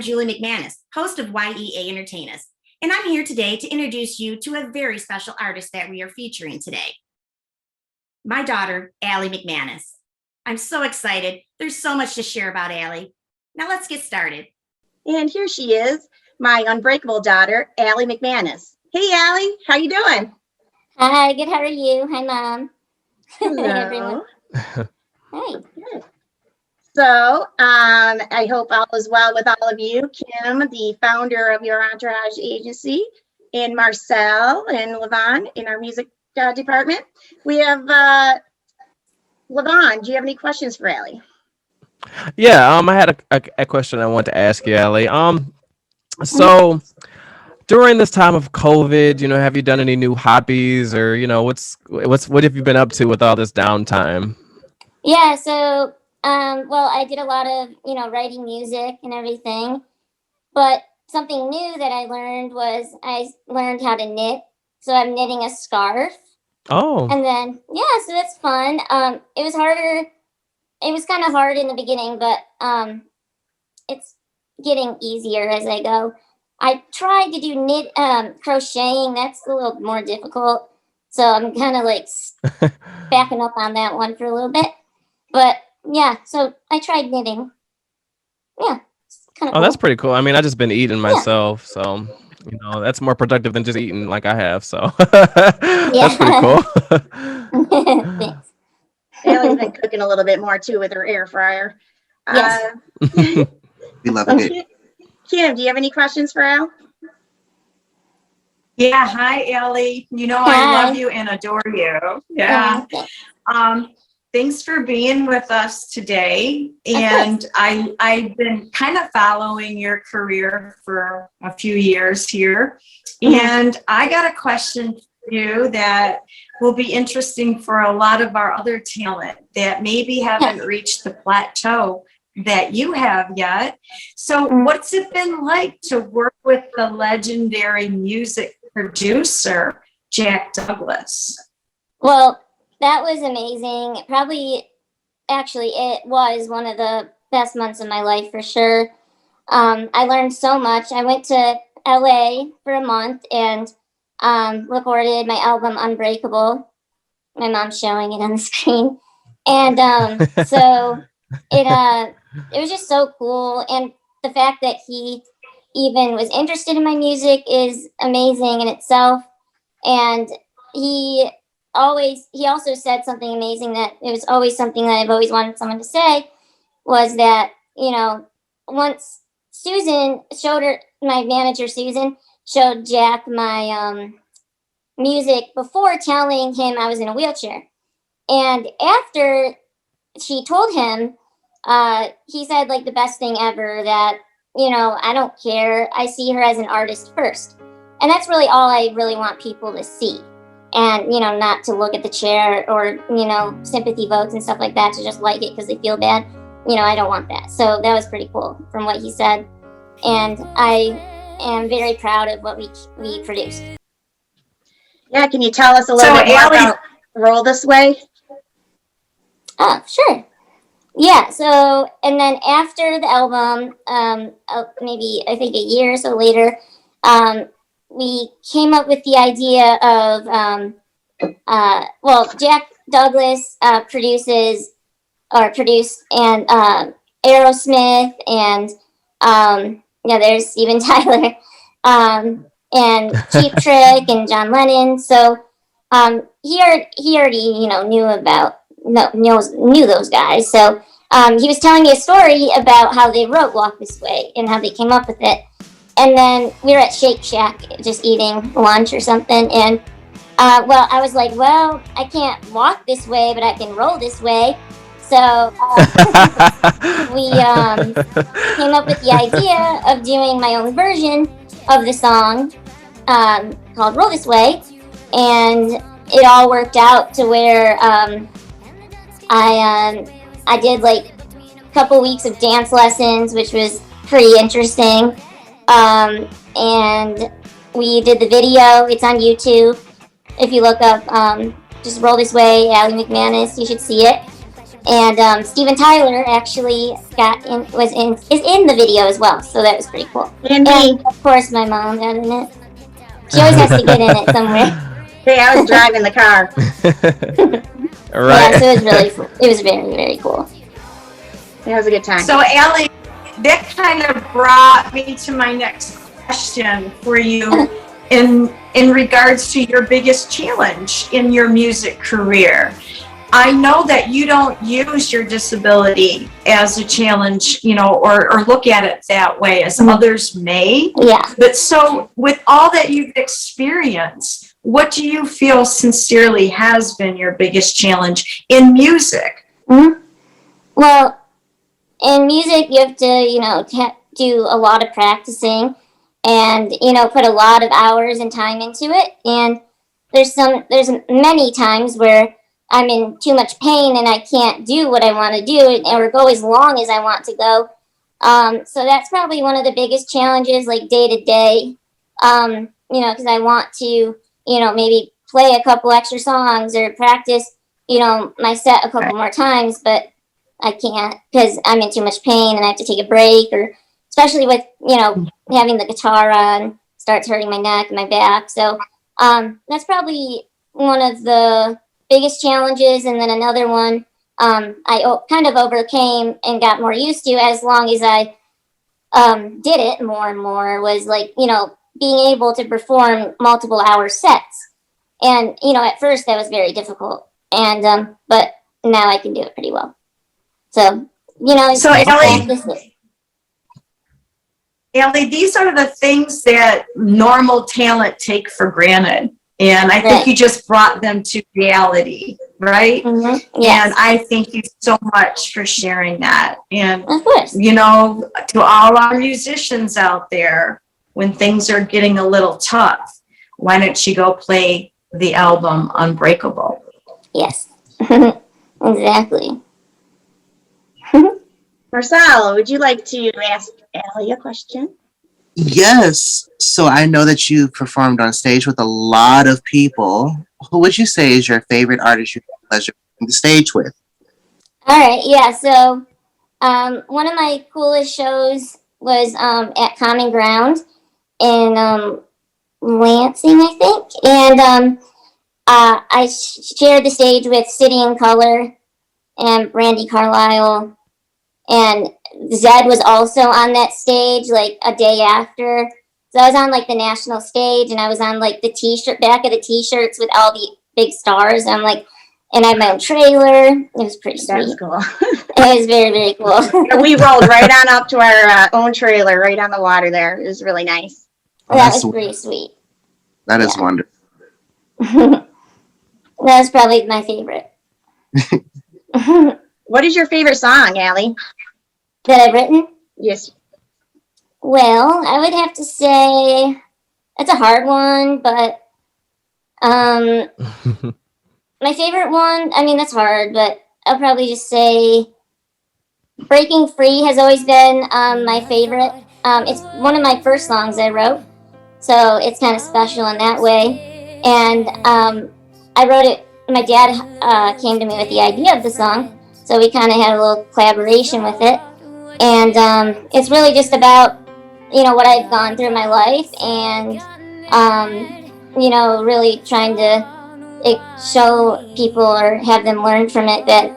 I'm Julie McManus, host of YEA Entertain US, and I'm here today to introduce you to a very special artist that we are featuring today. My daughter, Allie McManus. I'm so excited. There's so much to share about Allie. Now let's get started. And here she is, my unbreakable daughter, Allie McManus. Hey, Allie, how you doing? Hi, good. How are you? Hi, Mom. Hello. Everyone. Hey. Good. So I hope all is well with all of you. Kim, the founder of your Entourage agency, and Marcel and LaVonn in our music department. We have LaVonn. Do you have any questions for Allie? Yeah, I had a question I want to ask you, Ellie. So during this time of COVID, have you done any new hobbies, or what have you been up to with all this downtime? Yeah, so well, I did a lot of, writing music and everything. But something new that I learned was I learned how to knit. So I'm knitting a scarf. Oh. And then, yeah, so that's fun. It was harder. It was kind of hard in the beginning, but it's getting easier as I go. I tried to do crocheting. That's a little more difficult. So I'm kind of like backing up on that one for a little bit. But yeah, so I tried knitting. Yeah, it's kind of cool. That's pretty cool. I mean, I just been eating myself, so that's more productive than just eating like I have. So that's pretty cool. Thanks. Allie's been cooking a little bit more too with her air fryer. Yes. We love it. Kim, do you have any questions for Al? Yeah, hi, Ellie. Hi. I love you and adore you. Yeah. Thanks for being with us today. And I've been kind of following your career for a few years here. And I got a question for you that will be interesting for a lot of our other talent that maybe haven't reached the plateau that you have yet. So what's it been like to work with the legendary music producer, Jack Douglas? Well, that was amazing. Actually, it was one of the best months of my life for sure. I learned so much. I went to LA for a month and recorded my album Unbreakable. My mom's showing it on the screen. And so it was just so cool. And the fact that he even was interested in my music is amazing in itself. And he also said something amazing, that it was always something that I've always wanted someone to say, was that, once my manager Susan showed Jack my music before telling him I was in a wheelchair. And after she told him, he said like the best thing ever, that, I don't care. I see her as an artist first. And that's really all I really want people to see. And, not to look at the chair or, sympathy votes and stuff like that, to just like it because they feel bad. I don't want that. So that was pretty cool from what he said. And I am very proud of what we produced. Yeah, can you tell us a little bit more about Roll This Way? Oh, sure. Yeah, so, and then after the album, maybe I think a year or so later, we came up with the idea of, Jack Douglas produced and Aerosmith and there's Steven Tyler and Cheap Trick and John Lennon. So he already knew those guys. So he was telling me a story about how they wrote Walk This Way and how they came up with it. And then we were at Shake Shack just eating lunch or something. And, I was like, well, I can't walk this way, but I can roll this way. So we came up with the idea of doing my own version of the song called Roll This Way. And it all worked out to where I did like a couple weeks of dance lessons, which was pretty interesting. And we did the video. It's on YouTube. If you look up, just Roll This Way, Allie McManus, you should see it. And Steven Tyler actually is in the video as well, so that was pretty cool. And me. And of course, my mom got in it. She always has to get in it somewhere. Hey, I was driving the car. Right. Yeah, so it was very, very cool. It was a good time. So, Allie, that kind of brought me to my next question for you in regards to your biggest challenge in your music career. I know that you don't use your disability as a challenge, or look at it that way as others may. Yeah. But so with all that you've experienced, what do you feel sincerely has been your biggest challenge in music? Mm-hmm. Well, in music, you have to, do a lot of practicing and, put a lot of hours and time into it. And there's many times where I'm in too much pain and I can't do what I want to do or go as long as I want to go. So that's probably one of the biggest challenges, like day to day, because I want to, maybe play a couple extra songs or practice, my set a couple more times, but I can't because I'm in too much pain and I have to take a break, or especially with, having the guitar on starts hurting my neck and my back. So that's probably one of the biggest challenges. And then another one I kind of overcame and got more used to as long as I did it more and more was like, being able to perform multiple hour sets. And, at first that was very difficult. And, but now I can do it pretty well. So, So Allie, these are the things that normal talent take for granted. And I think you just brought them to reality, right? Mm-hmm. Yes. And I thank you so much for sharing that. And, of course, to all our musicians out there, when things are getting a little tough, why don't you go play the album Unbreakable? Yes, exactly. Marcel, would you like to ask Allie a question? Yes. So I know that you've performed on stage with a lot of people. Who would you say is your favorite artist you have pleasure on the stage with? All right, yeah. So one of my coolest shows was at Common Ground in Lansing, I think. And I shared the stage with City and Color and Brandy Carlisle. And Zed was also on that stage like a day after. So I was on like the national stage and I was on like the back of the t-shirts with all the big stars. I'm like, and I had my own trailer. It was pretty sweet. That's cool. It was very, very cool. We rolled right on up to our own trailer, right on the water there. It was really nice. Oh, that was pretty sweet. That is wonderful. That was probably my favorite. What is your favorite song, Allie? That I've written? Yes. Well, I would have to say it's a hard one, but my favorite one, I mean, that's hard, but I'll probably just say Breaking Free has always been my favorite. It's one of my first songs I wrote, so it's kind of special in that way. And I wrote it, my dad came to me with the idea of the song, so we kind of had a little collaboration with it. And it's really just about, what I've gone through in my life and, really trying to show people or have them learn from it that,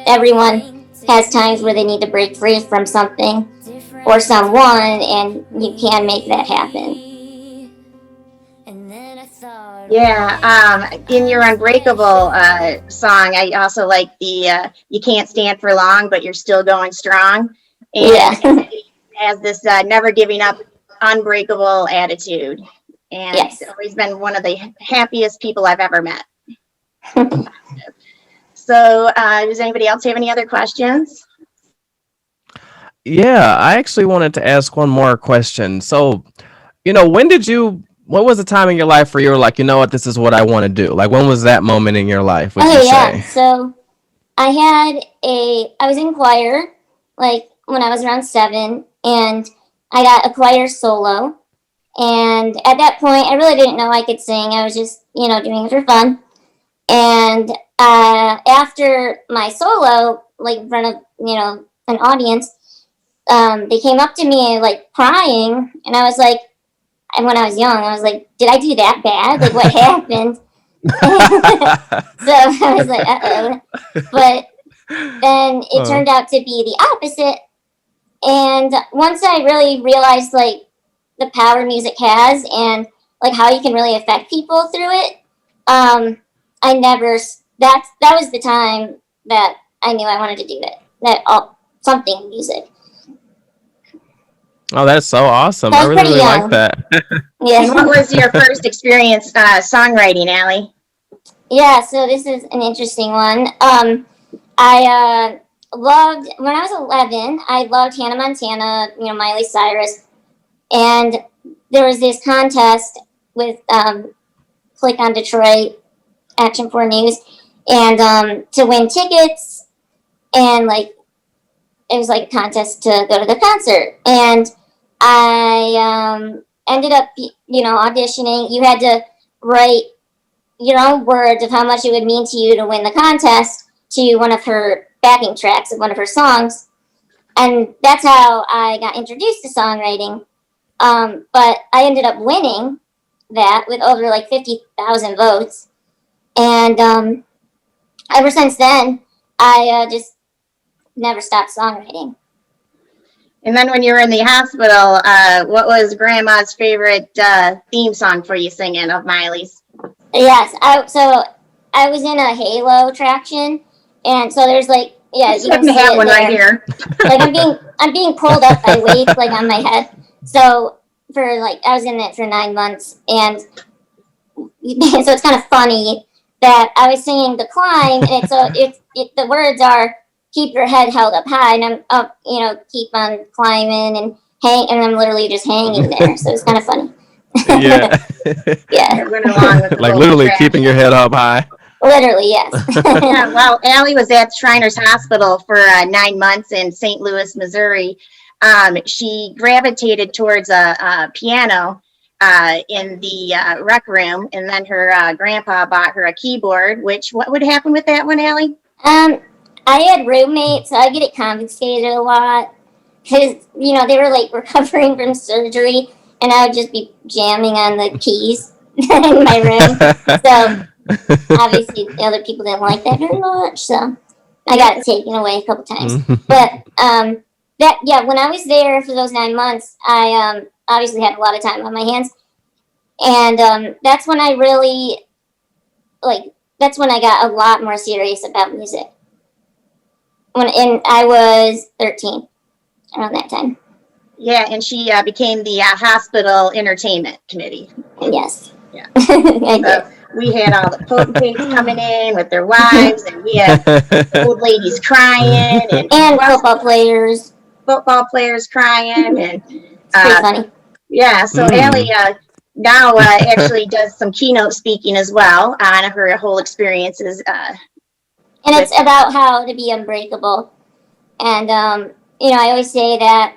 everyone has times where they need to break free from something or someone, and you can make that happen. Yeah, in your Unbreakable song, I also like the you can't stand for long, but you're still going strong. And it has this never giving up, unbreakable attitude. And it's always been one of the happiest people I've ever met. So does anybody else have any other questions? Yeah, I actually wanted to ask one more question. So, what was the time in your life where you were like, you know what, this is what I want to do? Like, when was that moment in your life, would you say? So I was in choir, like, when I was around 7, and I got a choir solo. And at that point, I really didn't know I could sing. I was just, doing it for fun. And after my solo, like in front of, an audience, they came up to me like crying, and I was like, and when I was young, I was like, did I do that bad? Like, what happened? So I was like, uh-oh. But then it turned out to be the opposite. And once I really realized like the power music has and like how you can really affect people through it, I never, that was the time that I knew I wanted to do it. Something music. Oh, that's so awesome. I I was really, pretty really young. like that. Yeah. And what was your first experience songwriting, Allie? Yeah, so this is an interesting one. I loved, when I was 11, I loved Hanna Montana, Miley Cyrus. And there was this contest with Click on Detroit, Action 4 News, and to win tickets, and like, it was like a contest to go to the concert. And I ended up, auditioning. You had to write your own words of how much it would mean to you to win the contest to one of her backing tracks of one of her songs. And that's how I got introduced to songwriting. But I ended up winning that with over like 50,000 votes. And ever since then, I just never stopped songwriting. And then when you were in the hospital, what was Grandma's favorite theme song for you singing of Miley's? Yes, so I was in a Halo attraction, and so there's like, yeah, You can have one right here. Like I'm being pulled up by weights like on my head. So I was in it for 9 months, and so it's kind of funny that I was singing The Climb, and the words are keep your head held up high, and I'm up, keep on climbing and and I'm literally just hanging there. So it's kind of funny. Yeah. Yeah. It went along with the Like whole literally attraction. keeping your head up high. Literally, yes. Yeah, well, Allie was at Shriners Hospital for 9 months in St. Louis, Missouri. She gravitated towards a piano in the rec room, and then her grandpa bought her a keyboard. What would happen with that one, Allie? I had roommates, so I get it confiscated a lot because they were like recovering from surgery, and I would just be jamming on the keys in my room. So obviously, the other people didn't like that very much, so I got it taken away a couple times. But when I was there for those 9 months, I obviously had a lot of time on my hands, and that's when I really that's when I got a lot more serious about music. And I was 13 around that time. Yeah, and she became the hospital entertainment committee. Yes. Yeah. I did. We had all the potentates coming in with their wives, and we had old ladies crying, and football players crying, and It's pretty funny. yeah. So Allie now actually does some keynote speaking as well on her whole experiences. And it's about how to be unbreakable. And, I always say that,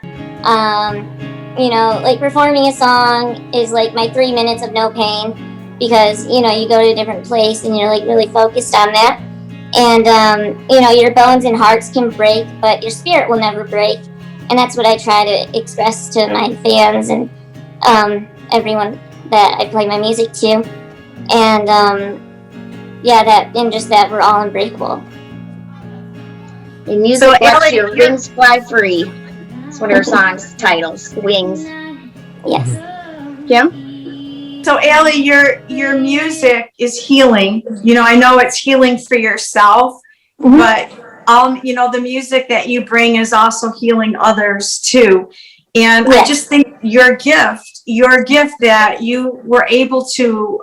like performing a song is like my 3 minutes of no pain because, you go to a different place and you're like really focused on that. And, your bones and hearts can break, but your spirit will never break. And that's what I try to express to my fans and everyone that I play my music to. And, that we're all unbreakable. In music, lets your wings fly free. That's one of her song's titles, Wings. Yes. Kim? So Allie, your music is healing. I know it's healing for yourself, but the music that you bring is also healing others too. And I just think your gift that you were able to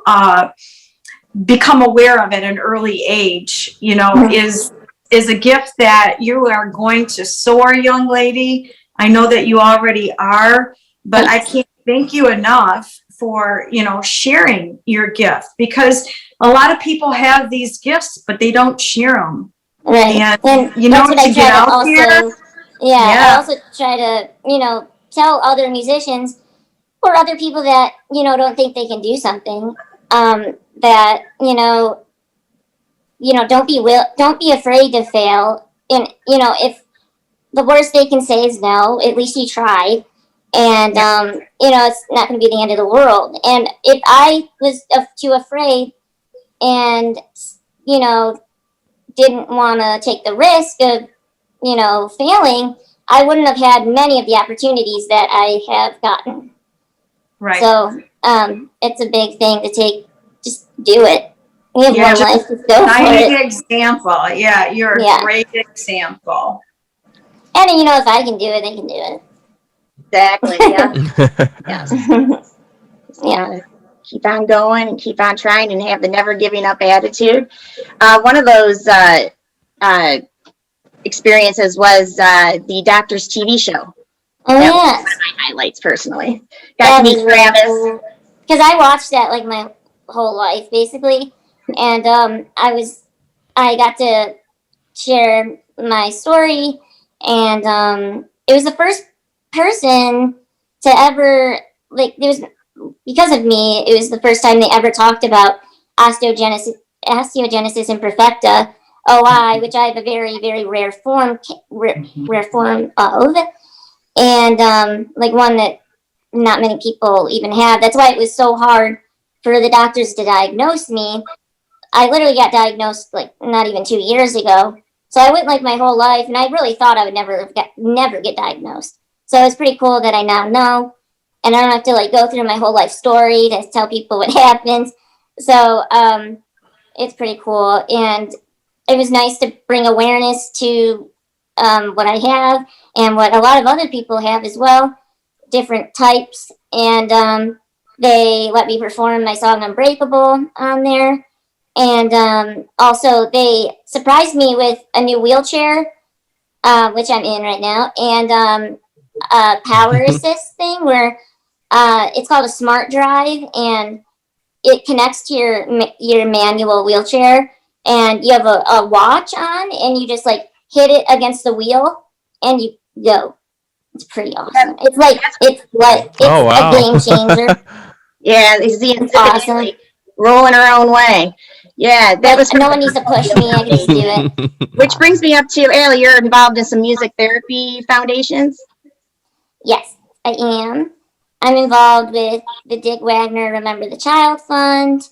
become aware of at an early age, is a gift that you are going to soar, young lady. I know that you already are, but I can't thank you enough for, sharing your gift, because a lot of people have these gifts, but they don't share them. Right. And that's what I to try get to out also, here. I also try to, tell other musicians or other people that, don't think they can do something, that, don't be afraid to fail. And, if the worst they can say is no, at least you tried. And, it's not going to be the end of the world. And if I was too afraid and, didn't want to take the risk of, failing, I wouldn't have had many of the opportunities that I have gotten. Right. So, it's a big thing to take. Just do it. We have one life. Just go for it. Shining example. Yeah, you're a great example. And if I can do it, they can do it. Exactly. Yeah. Yes. Yeah. Keep on going and keep on trying and have the never giving up attitude. One of those experiences was the Doctor's TV show. Oh, That yeah. was one of my highlights personally. Got to meet Travis. Because I watched that like my whole life, basically. And I got to share my story. And it was the first person to ever, because of me, it was the first time they ever talked about osteogenesis imperfecta, OI, which I have a very, very rare form of. And one that not many people even have. That's why it was so hard for the doctors to diagnose me. I literally got diagnosed not even 2 years ago. So I went my whole life, and I really thought I would never get diagnosed. So it's pretty cool that I now know, and I don't have to go through my whole life story to tell people what happens. So it's pretty cool, and it was nice to bring awareness to what I have and what a lot of other people have as well, different types. And they let me perform my song "Unbreakable" on there. And also, they surprised me with a new wheelchair, which I'm in right now, and a power assist thing where it's called a smart drive, and it connects to your manual wheelchair, and you have a watch on, and you just hit it against the wheel, and you go. It's pretty awesome. It's Oh, wow. a game changer. Yeah, it's awesome. Rolling her own way. Yeah, that was no one needs to push me. I can just do it. Which brings me up to Allie. You're involved in some music therapy foundations. Yes, I am. I'm involved with the Dick Wagner Remember the Child Fund,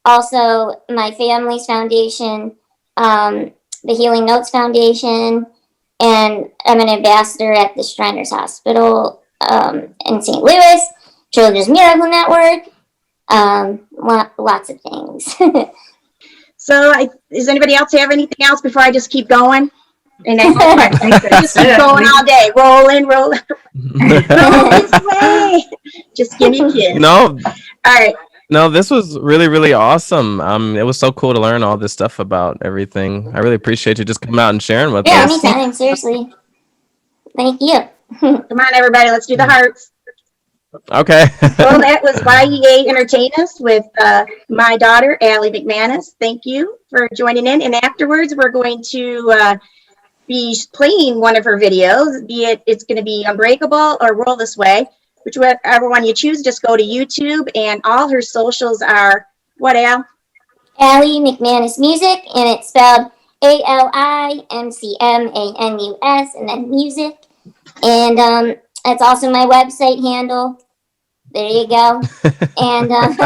also my family's foundation, the Healing Notes Foundation, and I'm an ambassador at the Shriners Hospital in St. Louis, Children's Miracle Network, lots of things. So, does anybody else have anything else before I just keep going? And I just keep going all day, rolling this way. Just give me a kiss. No. All right. No, this was really, really awesome. It was so cool to learn all this stuff about everything. I really appreciate you just coming out and sharing with Yeah, us. anytime, seriously. Thank you. Come on, everybody, let's do the hearts. Okay. Well, that was YEA Entertain US with my daughter, Allie McManus. Thank you for joining in. And afterwards, we're going to be playing one of her videos, be it's going to be Unbreakable or Roll This Way, whichever one you choose. Just go to YouTube, and all her socials are what, Al? Allie McManus Music, and it's spelled ALIMCMANUS, and then music. And it's also my website handle. There you go. And yeah,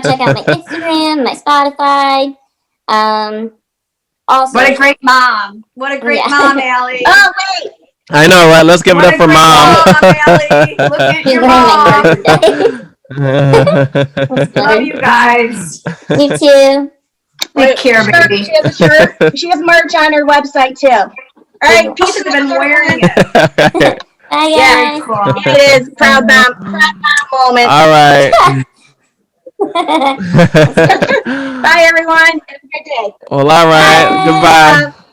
check out my Instagram, my Spotify. Also, What a great mom. What a great mom, Allie. Oh, wait. I know, right? Let's give it up for mom. Look at she's your wearing my mom. Love you guys. You too. Take care, baby. She has a shirt. She has merch on her website, too. All right, She's been wearing it. Bye, Yeah, guys. Cool. it is proud mom moment. All right. Bye, everyone. Have a good day. Well, all right. Bye. Goodbye.